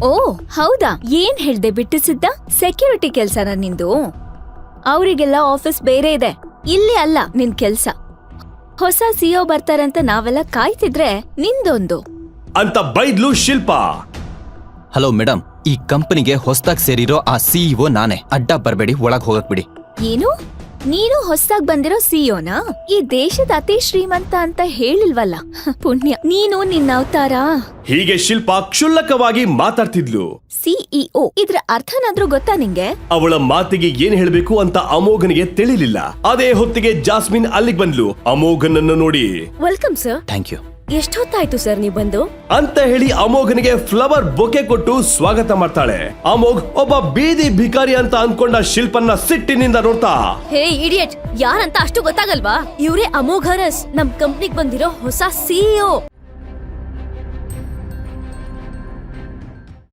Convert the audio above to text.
ಓ ಹೌದಾ, ಏನ್ ಹೇಳ್ದೆ ಬಿಟ್ಟಿಸಿದ್ದ? ಸೆಕ್ಯೂರಿಟಿ ಕೆಲ್ಸನ ನಿಂದು? ಅವರಿಗೆಲ್ಲ ಆಫೀಸ್ ಬೇರೆ ಇದೆ, ಇಲ್ಲಿ ಅಲ್ಲ ನಿನ್ ಕೆಲ್ಸ. ಹೊಸ ಸಿಒ ಬರ್ತಾರಂತ ನಾವೆಲ್ಲ ಕಾಯ್ತಿದ್ರೆ ನಿಂದೊಂದು ಅಂತ ಬೈದ್ಲು ಶಿಲ್ಪಾ. ಹಲೋ ಮೇಡಮ್, ಈ ಕಂಪನಿಗೆ ಹೊಸದಾಗಿ ಸೇರಿರೋ ಆ ಸಿಇಒ ನಾನೇ. ಅಡ್ಡ ಬರ್ಬೇಡಿ, ಒಳಗ್ ಹೋಗಕ್ ಬಿಡಿ. ಏನು? ನೀನು ಹೊಸದಾಗ್ ಬಂದಿರೋ ಸಿಇಒನಾ? ಈ ದೇಶದ ಅತಿ ಶ್ರೀಮಂತ ಅಂತ ಹೇಳಿಲ್ವಲ್ಲ? ಪುಣ್ಯ, ನೀನು ನಿನ್ನ ಅವತಾರ. ಹೀಗೆ ಶಿಲ್ಪಾ ಕ್ಷುಲ್ಲಕವಾಗಿ ಮಾತಾಡ್ತಿದ್ಲು. ಸಿಇಒ ಇದ್ರ ಅರ್ಥನಾದ್ರೂ ಗೊತ್ತಾ ನಿಂಗೆ? ಅವಳ ಮಾತಿಗೆ ಏನ್ ಹೇಳ್ಬೇಕು ಅಂತ ಅಮೋಘನಿಗೆ ತಿಳಿಲಿಲ್ಲ. ಅದೇ ಹೊತ್ತಿಗೆ ಜಾಸ್ಮಿನ್ ಅಲ್ಲಿಗೆ ಬಂದ್ಲು. ಅಮೋಘನನ್ನು ನೋಡಿ ವೆಲ್ಕಮ್ ಸರ್. Thank you. ಎಷ್ಟೊತ್ತಾಯ್ತು ಸರ್ ನೀವ್ ಬಂದು? ಅಂತ ಹೇಳಿ ಅಮೋಘನಿಗೆ ಫ್ಲವರ್ ಬೊಕೆ ಕೊಟ್ಟು ಸ್ವಾಗತ ಮಾಡ್ತಾಳೆ. ಅಮೋಘ್ ಒಬ್ಬ ಬೀದಿ ಭಿಕಾರಿ ಅಂತ ಅನ್ಕೊಂಡ ಶಿಲ್ಪನ್ನ ಸಿಟ್ಟಿನಿಂದ ನೋಡ್ತಾ, ಹೇ ಇಡಿಯಟ್, ಯಾರಂತ ಅಷ್ಟು ಗೊತ್ತಾಗಲ್ವಾ? ಇವ್ರೇ ಅಮೋಘರಸ್, ನಮ್ ಕಂಪ್ನಿಗ್ ಬಂದಿರೋ ಹೊಸ ಸಿಇಒ.